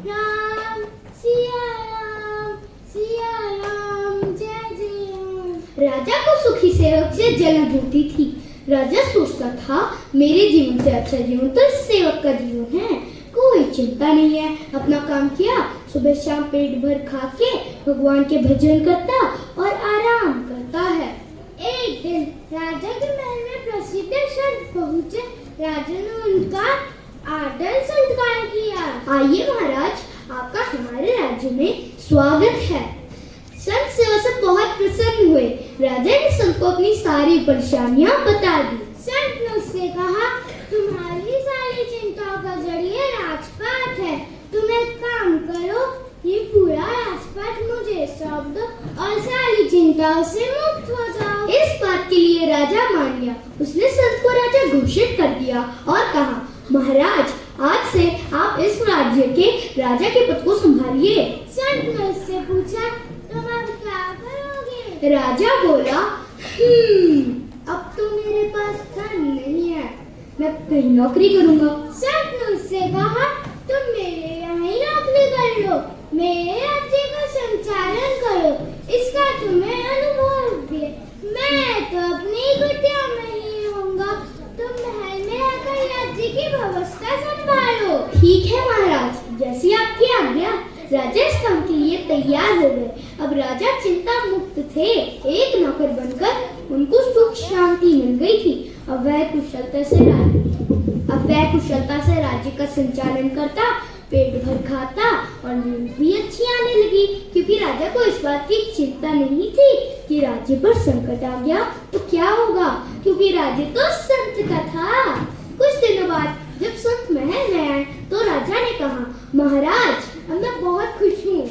राम सिया राम जय जय राम। राजा को सुखी सेवक से जलन होती थी। राजा सोचता था, मेरे जीवन से अच्छा जीवन तो सेवक का जीवन है। कोई चिंता नहीं है, अपना काम किया, सुबह शाम पेट भर खा के भगवान के भजन करता और आराम करता है। एक दिन राजा के महल में प्रसिद्ध संत पहुंचे। राजा ने उनका आदर सत्कार किया। आइए महाराज, आपका हमारे राज्य में स्वागत है। संत सेवा से बहुत प्रसन्न हुए। राजा ने संत को अपनी सारी परेशानियां बता दी। संत ने उससे कहा, तुम्हारी सारी चिंताओं का जरिए राजपाट है। तुम एक काम करो, ये पूरा राजपाट मुझे सौंप दो और सारी चिंताओं से मुक्त हो जाओ। इस बात के लिए राजा मान गया। उसने संत को राजा घोषित कर दिया और कहा, महाराज, आज से आप इस राज्य के राजा के पद को संभालिए। संत ने उससे पूछा, तुम अब क्या करोगे? राजा बोला, अब तो मेरे पास धन नहीं है, मैं कहीं नौकरी करूंगा। संत ने उससे कहा, तुम मेरे यहाँ ही नौकरी कर लो, मेरे राज्य का संचालन करो, इसका तुम्हें अनुभव भी है। मैं तो अपनी कुटिया में ही रहूंगा, तुम महल में आकर राज्य की व्यवस्था संभालो। ठीक है महाराज, जैसी आपकी आज्ञा। राजा इस काम के लिए तैयार हो गए। अब राजा चिंता मुक्त थे। एक नौकर बनकर उनको सुख शांति मिल गई थी। अब वह कुशलता से राज्य का संचालन करता, पेट भर खाता और नींद भी अच्छी आने लगी, क्योंकि राजा को इस बात की चिंता नहीं थी कि राज्य पर संकट आ गया तो क्या होगा, क्योंकि राज्य तो संत का था। कुछ दिनों बाद जब संत महल में आए तो राजा ने कहा, महाराज अब मैं बहुत खुश हूँ।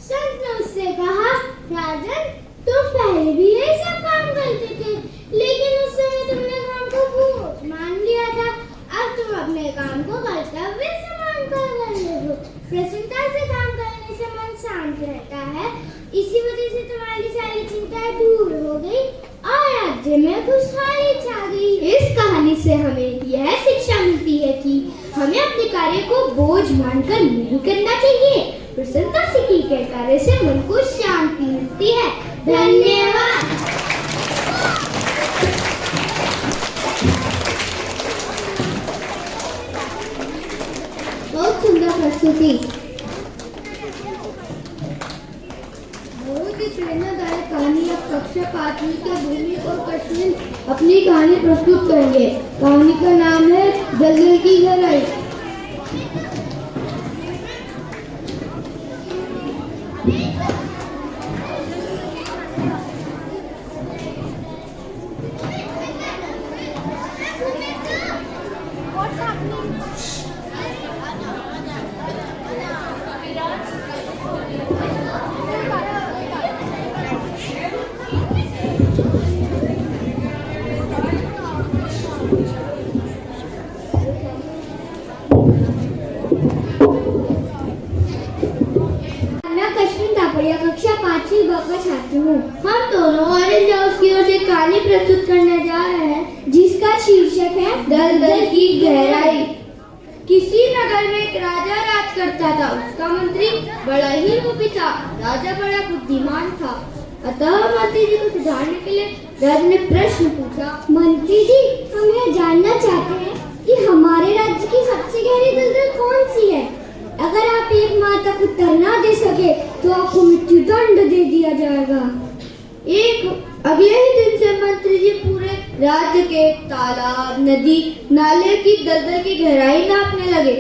संत ने उससे कहा, राजन तुम पहले भी यही सब काम करते थे, लेकिन उस समय तुमने काम को बोझ मान लिया था। अब तुम अपने काम को कर्तव्य से मानकर कर रहे हो। प्रसन्नता से काम करने से मन शांत रहता है। इसी वजह से तुम्हारी सारी चिंताएं दूर हो गई और राज्य में खुशहाली छा गई। इस कहानी से हमें यह शिक्षा मिलती है कि हमें अपने कार्य को बोझ मानकर नहीं करना चाहिए। प्रसन्नता से की गए कार्य से मन को शांति मिलती है। धन्यवाद। बहुत सुंदर प्रस्तुति। बहुत ही प्रेरणादायक कहानी। अब कक्षा 5वीं के भूमि और कृष्ण अपनी कहानी प्रस्तुत करेंगे। कहानी का नाम है दलदल की गहराई। कक्षा 5वीं ब का छात्र हूँ। हम दोनों ऑरेंज हाउस की ओर से कहानी प्रस्तुत करने जा रहे हैं, जिसका शीर्षक है दलदल की गहराई। किसी नगर में एक राजा राज करता था। उसका मंत्री बड़ा ही लोभी था। राजा बड़ा बुद्धिमान था। अतः मंत्री जी को सुधारने के लिए राजा ने प्रश्न पूछा, मंत्री जी हम यह जानना चाहते हैं कि हमारे राज्य की सबसे गहरी दलदल कौन सी है? अगर आप एक माह तक उत्तर ना दे सके तो आपको मृत्यु दंड दे दिया जाएगा। अगले ही दिन से मंत्री जी पूरे राज्य के तालाब, नदी, नाले की दलदल की गहराई नापने लगे।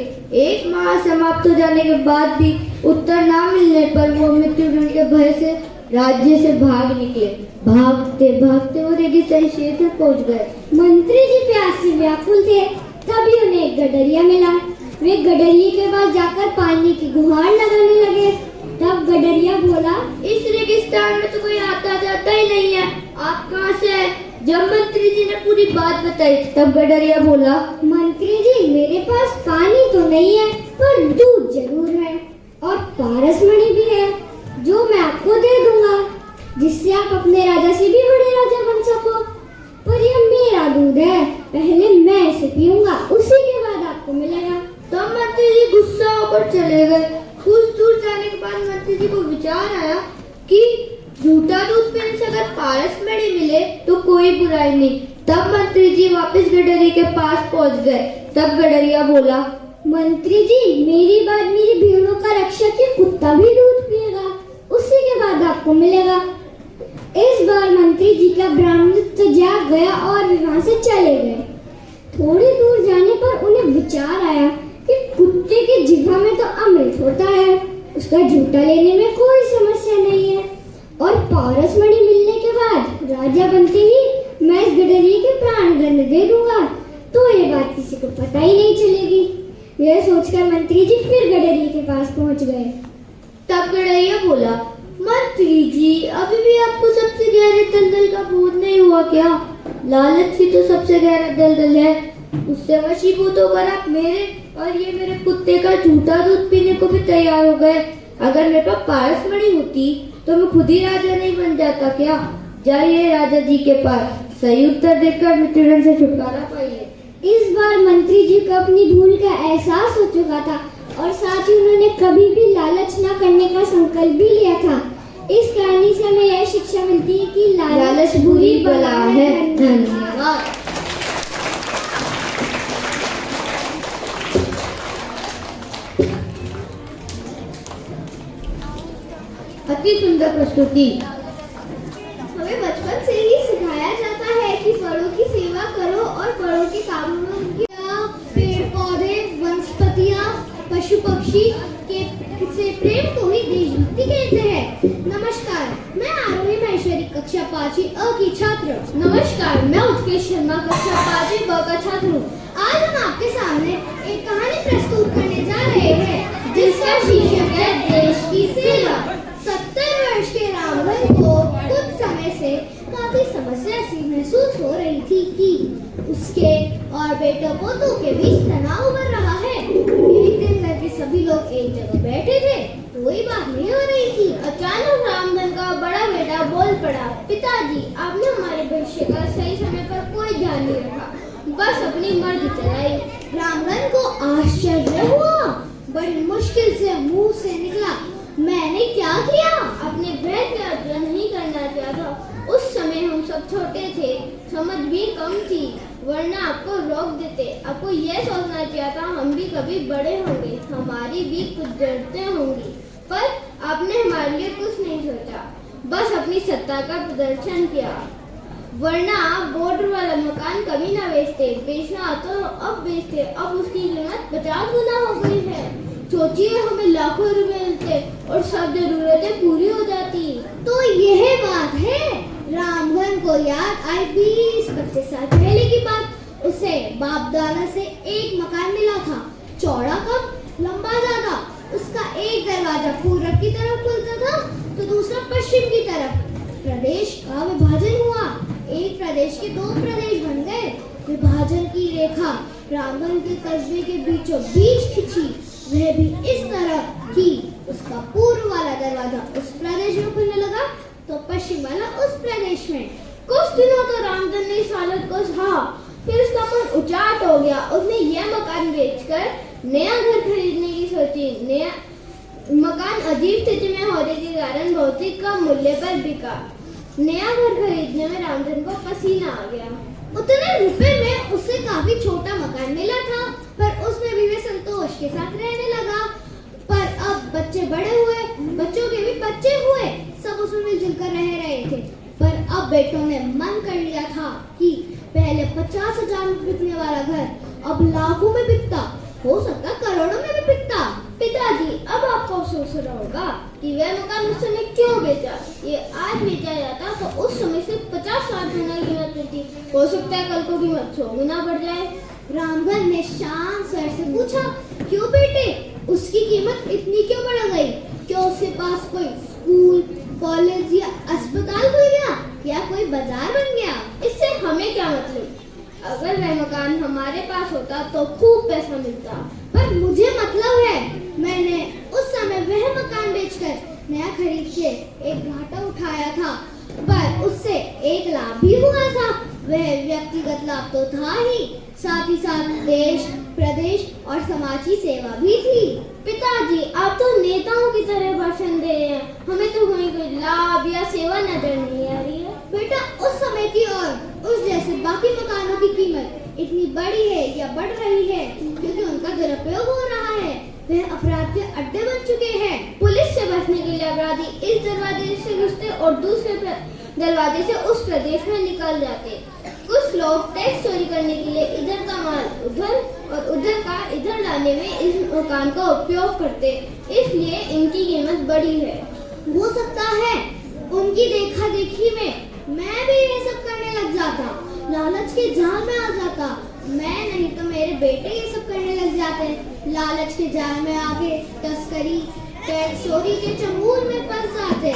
एक माह समाप्त हो जाने के बाद भी उत्तर ना मिलने पर वो मृत्युदंड के भय से राज्य से भाग निकले। भागते भागते वो रेगिस्तानी क्षेत्र में पहुंच गए। मंत्री जी प्यास से व्याकुल थे। तभी उन्हें एक गडरिया मिला। वे गडरिये के पास जाकर पानी की गुहार लगाने लगे। तब गडरिया बोला, इस रेगिस्तान में तो कोई आता जाता ही नहीं है, आप कहाँ से हैं? जब मंत्री जी ने पूरी बात बताई तब गडरिया बोला, मंत्री जी मेरे पास पानी तो नहीं है पर दूध जरूर है और पारसमणि भी है जो मैं आपको दे दूंगा, जिससे आप अपने राजा से भी बड़े राजा बन सको। पर यह मेरा दूध है, पहले मैं इसे पीऊंगा, उसी के बाद आपको मिलेगा। तब मंत्री जी गुस्सा होकर चले गए। कुछ दूर जाने के बाद मंत्री जी को विचार आया कि झूठा दूध पीने से अगर पारसमणि मिले तो कोई बुराई नहीं। तब मंत्री जी वापस गडरिये के पास पहुंच गए। तब गडरिया बोला, मंत्री जी मेरी बात, मेरी भेड़ों का रक्षक ये कुत्ता भी दूध पिएगा, उसी के बाद आपको मिलेगा। इस बार मंत्री जी का ब्राह्मणत्व जाग गया और वे वहां से चले गए। थोड़ी दूर जाने पर उन्हें विचार आया कि कुत्ते की जिह्वा में तो अमृत होता है, उसका झूठा लेने में कोई समस्या नहीं है, और पारसमणि मिलने के बाद राजा बनते ही मैं इस गडरिये के प्राण दंड दे दूंगा, तो ये बात किसी को पता ही नहीं चलेगी। यह सोचकर मंत्री जी फिर गडरिये के पास पहुंच गए। तब गडरिया बोला, मंत्री जी अभी भी आपको सबसे गहरे दलदल का बोध नहीं हुआ क्या? लालच ही तो सबसे गहरा दलदल है। उससे वशीभूत होकर आप मेरे और ये मेरे कुत्ते का झूठा दूध पीने को भी तैयार हो गए। अगर मेरे पास पारसमणि होती तो मैं खुद ही राजा नहीं बन जाता क्या? जाइए राजा जी के पास, सही उत्तर देकर मृत्युदंड से छुटकारा पाइए। इस बार मंत्री जी को अपनी भूल का एहसास हो चुका था और साथ ही उन्होंने कभी भी लालच न करने का संकल्प भी लिया था। इस कहानी से हमें यह शिक्षा मिलती है कि लालच बुरी बला है। धन्यवाद। अति सुंदर प्रस्तुति। हमें बचपन से ही सिखाया जाता है कि बड़ों की सेवा करो और बड़ों के कामों में पेड़ पौधे, वनस्पतियाँ, पशु पक्षी के से प्रेम को ही देशभक्ति कहते हैं। नमस्कार, मैं आरोही महेश्वरी कक्षा 5 अ की छात्र। नमस्कार, मैं उत्कृष्ट शर्मा कक्षा 5 ब का छात्र हूँ। आज हम आपके सामने एक कहानी प्रस्तुत करने जा रहे हैं जिसका शीर्षक है देश की सेवा। 70 वर्ष के रामधन को कुछ समय से काफी समस्या सी महसूस हो रही थी कि उसके और बेटों पोतों के बीच तनाव बढ़ रहा है। एक दिन घर के सभी लोग एक जगह बैठे थे, कोई बात नहीं हो रही थी। अचानक रामधन का बड़ा बेटा बोल पड़ा, पिताजी, आपने हमारे भविष्य का सही समय पर कोई ध्यान नहीं रखा, बस अपनी मर्जी चलाई। रामधन को आश्चर्य हुआ, बड़ी मुश्किल से मुंह से निकला, मैंने क्या किया? अपने बहन की हत्या नहीं करना चाहता। उस समय हम सब छोटे थे, समझ भी कम थी, वरना आपको रोक देते। आपको यह सोचना चाहता हम भी कभी बड़े होंगे, हमारी भी कुछ जरूरतें होंगी, पर आपने हमारे लिए कुछ नहीं सोचा, बस अपनी सत्ता का प्रदर्शन किया। वरना आप बॉर्डर वाला मकान कभी ना बेचते, बेचना तो अब बेचते, अब उसकी कीमत 50 गुना हो गई है। सोचिए, हमें लाखों रुपए मिलते और सब जरूरतें पूरी हो जाती। तो यह बात है। रामधन को याद आई 20-25 साल पहले की बात। उसे बाप दादा से एक मकान मिला था, चौड़ा कम, लंबा ज्यादा। उसका एक दरवाजा पूरब की तरफ खुलता था तो दूसरा पश्चिम की तरफ। प्रदेश का विभाजन हुआ, एक प्रदेश के 2 प्रदेश बन गए। विभाजन की रेखा रामधन के कस्बे के बीचों बीच खिंची, वह भी इस तरह कि उसका पूर्व वाला दरवाजा उस प्रदेश में खुलने लगा तो पश्चिम वाला उस प्रदेश में। कुछ दिनों तो रामधन ने इस हालत को सहा, फिर उसका मन उचाट हो गया। उसने यह मकान बेचकर नया घर खरीदने की सोची। नया मकान अजीब स्थिति में होने के कारण भौतिक का मूल्य पर बिका। नया घर खरीदने में रामधन को पसीना आ गया। उतने रुपए में उसे काफी छोटा मकान मिला था, पर उसमें भी वह संतोष के साथ रहने लगा। पर अब बच्चे बड़े हुए, बच्चों के भी बच्चे हुए, सब उसमें मिलजुल कर रह रहे थे। पर अब बेटों ने मन कर लिया था कि पहले 50,000 में बिकने वाला घर अब लाखों में बिकता, हो सकता करोड़ों में भी बिकता। पिताजी, अब आपको सोच रहा होगा कि वह मकान उस समय क्यों बेचा। ये आज बेचा जाता तो उस समय से 50-60 गुना कीमत मिलती, हो सकता है कल को कीमत 100 गुना बढ़ जाए। रामधन ने शांत स्वर से पूछा, क्यों बेटे, उसकी कीमत इतनी क्यों बढ़ गई? क्या उसके पास कोई स्कूल, कॉलेज या अस्पताल खुल गया या कोई बाजार बन गया? इससे हमें क्या मतलब? अगर वह मकान हमारे पास होता तो खूब पैसा मिलता। पर मुझे मतलब है, मैंने उस समय वह मकान बेचकर नया खरीद के एक घाटा उठाया था, पर उससे एक लाभ भी हुआ था। वह व्यक्तिगत लाभ तो था ही, साथ ही साथ देश, प्रदेश और समाज की सेवा भी थी। पिताजी, आप तो नेताओं की तरह भाषण दे रहे हैं, हमें तो कोई लाभ या सेवा नजर नहीं आ रही है। बेटा, उस समय की और उस जैसे बाकी मकानों की कीमत इतनी बड़ी है या बढ़ रही है क्योंकि उनका दुरुपयोग हो रहा है। वह अपराध के अड्डे बन चुके हैं। पुलिस से बचने के लिए अपराधी इस दरवाजे से घुसते और दूसरे दरवाजे से उस प्रदेश में निकल जाते। कुछ लोग टैक्स चोरी करने के लिए इधर का माल उधर और उधर का इधर लाने में इस मकान का उपयोग करते, इसलिए इनकी कीमत बड़ी है। हो सकता है उनकी देखा देखी में मैं भी ये सब करने लग जाता, लालच के जाल में आ जाता। मैं नहीं तो मेरे बेटे ये सब करने लग जाते, लालच के जाल में आके तस्करी, टैक्स चोरी के चंगुल में फंस जाते।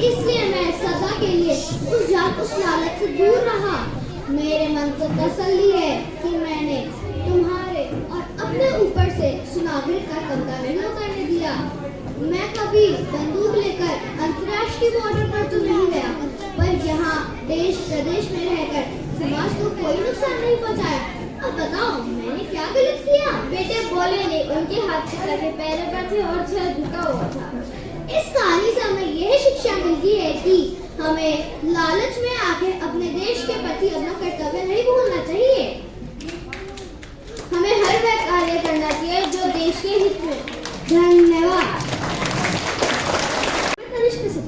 इसलिए मैं सदा के लिए उस लालच से दूर रहा। मेरे मन को तसल्ली है कि मैंने तुम्हारे और अपने ऊपर से सुनागरिक का कब्जा नहीं करने दिया। मैं कभी बंदूक लेकर अंतर्राष्ट्रीय बॉर्डर पर तो नहीं गया, पर यहाँ देश प्रदेश में रहकर समाज को कोई नुकसान नहीं पहुँचाया। अब बताओ मैंने क्या गलत किया? बेटे बोले नहीं, उनके हाथ से लगे पैरों पर थे और सर झुका हुआ था। इस कहानी से हमें यह शिक्षा मिलती है कि हमें लालच में आके अपने देश के प्रति अपना कर्तव्य नहीं भूलना चाहिए। हमें हर वह कार्य करना चाहिए जो देश के हित में। धन्यवाद।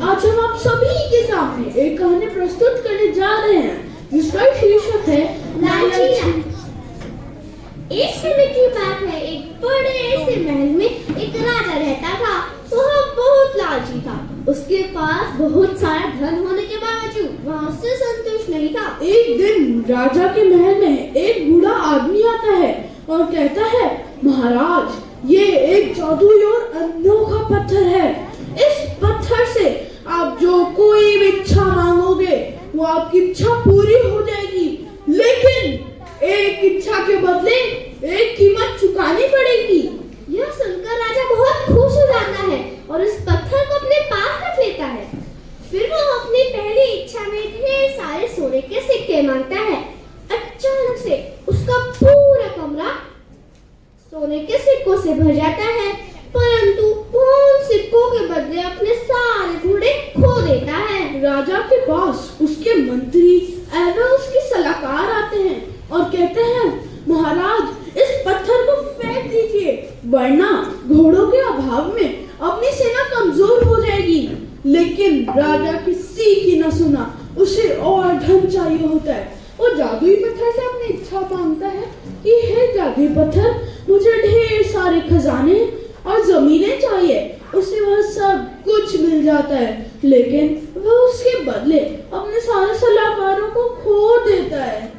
आज हम आप सभी के सामने एक कहानी प्रस्तुत करने जा रहे हैं जिसका शीर्षक है लालची। एक समय की बात है, एक बड़े से महल में पास बहुत सारा धन होने के बावजूद वह उससे संतुष्ट नहीं था। एक दिन राजा के महल में एक बूढ़ा आदमी आता है और कहता है, महाराज ये एक जादुई और अनोखा पत्थर है। इस पत्थर से आप जो कोई भी इच्छा मांगोगे वो आपकी इच्छा पूरी हो जाएगी, लेकिन एक इच्छा के बदले एक कीमत चुकानी पड़ेगी। यह सुनकर राजा बहुत खुश हो जाता है और इस पत्थर को अपने पास रख लेता है। फिर वह अपनी पहली इच्छा में ढेर सारे सोने के सिक्के मांगता है। अचानक से उसका पूरा कमरा सोने के सिक्कों से भर जाता है, परंतु उन सिक्कों के बदले अपने सारे घोड़े खो देता है। राजा के पास उसके मंत्री एवं उसके सलाहकार आते हैं और कहते हैं, महाराज इस पत्थर को फेंक दीजिए, वरना घोड़ों के अभाव में अपनी सेना कमजोर हो जाएगी। लेकिन राजा किसी की न सुना, उसे और धन चाहिए होता है। वो जादुई पत्थर से अपनी इच्छा मांगता है कि हे जादुई पत्थर, मुझे ढेर सारे खजाने और जमीनें चाहिए। उसे वह सब कुछ मिल जाता है, लेकिन वह उसके बदले अपने सारे सलाहकारों को खो देता है।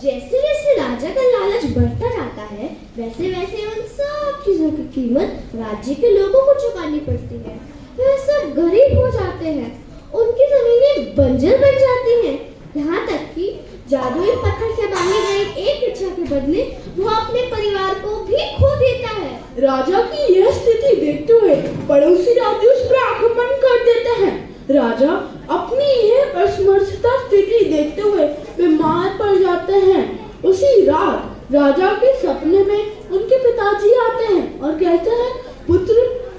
जैसे जैसे राजा का लालच बढ़ता जाता है, वैसे वैसे उन सब चीजों की कीमत राज्य के लोगों को चुकानी पड़ती है। वह सब गरीब हो जाते हैं, उनकी जमीनें बंजर बन जाती हैं, यहाँ तक कि जादुई पत्थर से मांगी गई एक इच्छा के बदले वह अपने परिवार को भी खो देता है। राजा की यह स्थिति देखते हुए पड़ोसी राज्य उस पर आक्रमण कर देते हैं। राजा अपनी यह असमर्थता स्थिति देखते हुए बीमार पड़ जाते हैं। उसी रात राजा के सपने में उनके पिताजी आते हैं और कहते हैं, पुत्र,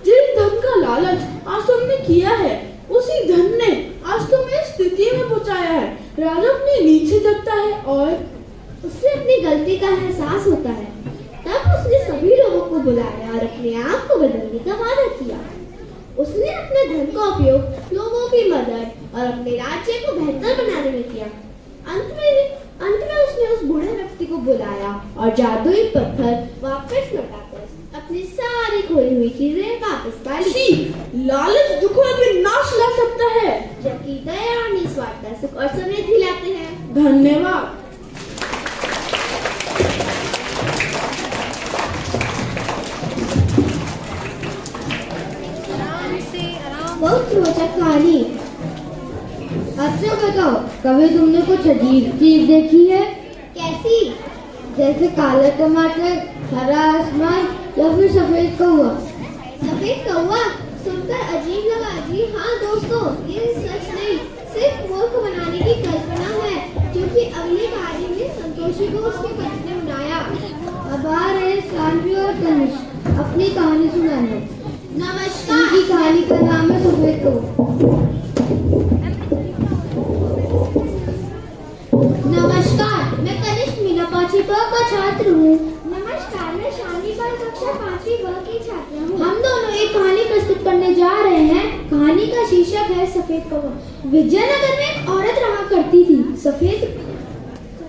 जिस धन का लालच आज तुमने किया है, उसी धन ने आज तुम्हें इस स्थिति में पहुंचाया है। राजा अपने नीचे जगता है और उसे अपनी गलती का एहसास होता है। तब उसने सभी लोगों को बुलाया और अपने आप को बदलने का वादा किया। उसने अपने धन का उपयोग लोगों की मदद और अपने राज्य को बेहतर बनाने में किया। अंत में उसने उस बूढ़े व्यक्ति को बुलाया और जादुई पत्थर वापस लौटाकर अपनी सारी खोई हुई चीजें वापस पा ली। लालच दुखों में नाश ला सकता है, जबकि दया और निस्वार्थता सुख और समृद्धि लाते हैं। धन्यवाद। बहुत रोचक कहानी। अच्छा बताओ, कभी तुमने कुछ अजीब चीज देखी है? कैसी? जैसे काला टमाटर, हरा आसमान या फिर सफेद कौवा? सफेद कौवा सुनकर अजीब लगा। जी हाँ दोस्तों, ये सच नहीं, सिर्फ मूर्ख बनाने की कल्पना है, क्योंकि अगली कहानी में संतोषी को उसके पति ने बनाया। अब आ रहे सानवी और तनिष्क अपनी कहानी सुनाने। नमस्कार। उनकी कहानी का नाम है सफेद कौवा। नमस्कार, मैं कनिष्क मीना 5वीं ब का छात्र हूँ। नमस्कार, मैं शानी बाल कक्षा 5वीं ब की छात्रा हूँ। हम दोनों एक कहानी प्रस्तुत करने जा रहे हैं। कहानी का शीर्षक है सफेद कौवा। विजयनगर में एक औरत रहा करती थी।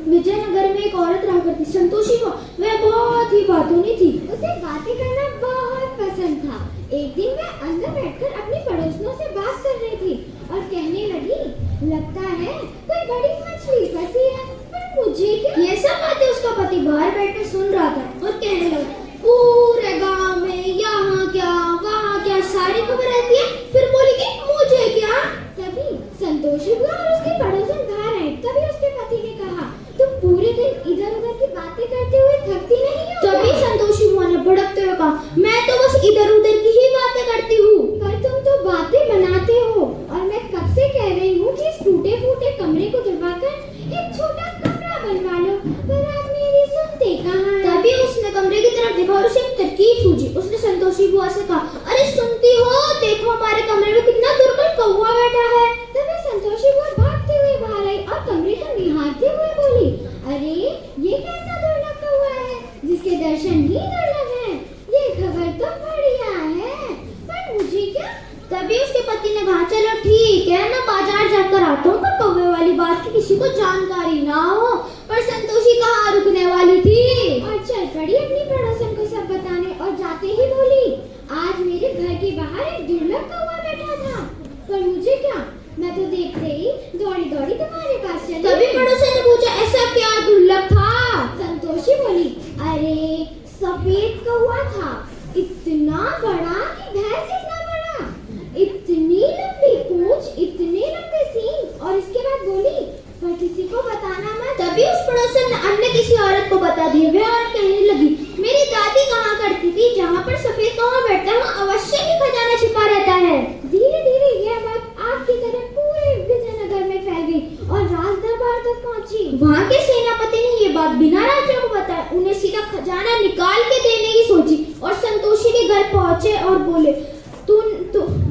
विजयनगर में एक औरत रहा करती संतोषी को वह बहुत ही बातूनी थी। उसे बातें करना बहुत पसंद था। एक दिन वह अंदर बैठकर अपनी पड़ोसियों से बात कर रही थी और कहने लगी, लगता है कोई बड़ी मछली फंसी है, पर मुझे क्या? ये सब बातें उसका पति बाहर बैठकर सुन रहा था और कहने लगा, पूरे गांव में यहाँ क्या वहाँ क्या सारी खबर रहती है, फिर बोली कि मुझे क्या? तभी संतोषी बुआ और उसके पड़ोसन बाहर आए। तभी उसके पति ने कहा, तुम पूरे दिन इधर उधर की बातें करते हुए थकती नहीं हो? तभी संतोषी बुआ ने भड़कते हुए कहा, मैं तो बस इधर उधर की ही बातें करती हूँ। पर तुम तो बातें बनाते हो और मैं कब से कह रही हूँ कि इस टूटे फूटे कमरे को तुड़वाकर एक छोटा कमरा बनवा लो, पर आप मेरी सुनते कहाँ? तभी उसने कमरे की तरफ देखा और उसे एक तरकीब सूझी। उसने संतोषी बुआ से कहा, अरे सुनती हो, देखो हमारे कमरे में कितना दुर्बल कौवा बैठा है। तभी संतोषी बुआ भागते हुए बाहर आई और कमरे को निहारते हुए बोली, अरे ये कैसा दुर्लभ कौवा है जिसके दर्शन ही दुर्लभ हैं। ये खबर तो बढ़िया है, पर मुझे क्या? तभी उसके पति ने कहा, चलो ठीक है, मैं बाजार जाकर आता हूँ, पर कौवे वाली बात की किसी को जानकारी ना हो। पर संतोषी कहाँ रुकने वाली थी और चल पड़ी अपनी पड़ोसन को सब बताने और जाते ही बोली, आज मेरे घर के बाहर एक दुर्लभ कौवा बैठा था, पर मुझे इतना बड़ा कि भैंस जितना बड़ा, इतनी लंबी पूंछ, इतने लंबे सींग, और इसके बाद बोली पर किसी को बताना मत। तभी उस पड़ोसन ने अन्य किसी औरत को बता दिया। वह औरत कहने लगी, मेरी दादी कहा करती थी, जहाँ पर सफेद कौवा बैठता है वहाँ अवश्य ही खजाना छिपा रहता है। धीरे धीरे यह बात आग की तरह पूरे विजयनगर में फैल गई और राज दरबार तक पहुंची। वहाँ के सेनापति ने ये बात बिना राजा को बताया उन्हें सीधा खजाना निकाल के देने की सोची और संतोषी के घर पहुंचे और बोले, तुम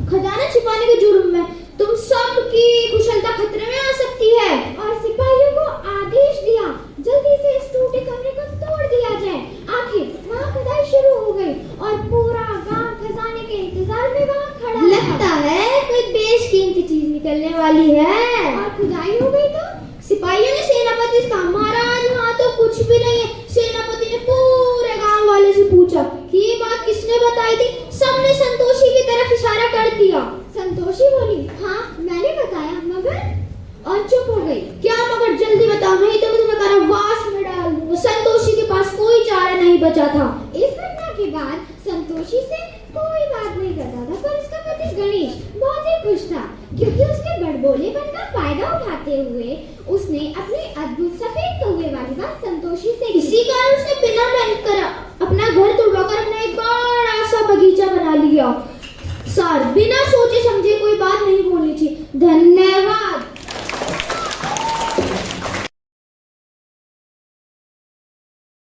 खजाना छिपाने के जुर्म में तुम सब की कुशलता खतरे में आ सकती है। और सिपाहियों को आदेश दिया, जल्दी से इस टूटे कमरे को तोड़ दिया जाए। आखिर वहाँ खुदाई शुरू हो गई और पूरा गांव खजाने के इंतजार में वहाँ खड़ा लगता है कोई बेशकीमती चीज निकलने वाली है। और खुदाई हो गई तो सिपाहियों ने सेनापति से कहा, महाराज वहाँ तो कुछ भी नहीं है। सेनापति ने पूरे गांव वाले से पूछा कि ये बात किसने बताई थी। सबने संतोषी की तरफ इशारा कर दिया। संतोषी बोली, हाँ मैंने बताया, मगर, और चुप हो गई। क्या मगर, जल्दी बताओ नहीं तो मैं तुम्हें कारावास में डाल दूंगा। संतोषी के पास कोई चारा नहीं बचा था। इस घटना के बाद संतोषी से कोई बात नहीं करता था, पर उसका पति गणेश बहुत ही खुश था, क्योंकि उसके बड़बोलेपन का फायदा उठाते हुए उसने अपनी अद्भुत सफेद कौवे वाली बात संतोषी से की। इसी कारण उसने बिना मेहनत कर अपना घर तुड़वाकर अपना एक बड़ा सा बगीचा बना लिया। सर बिना सोचे समझे कोई बात नहीं बोलनी चाहिए। धन्यवाद।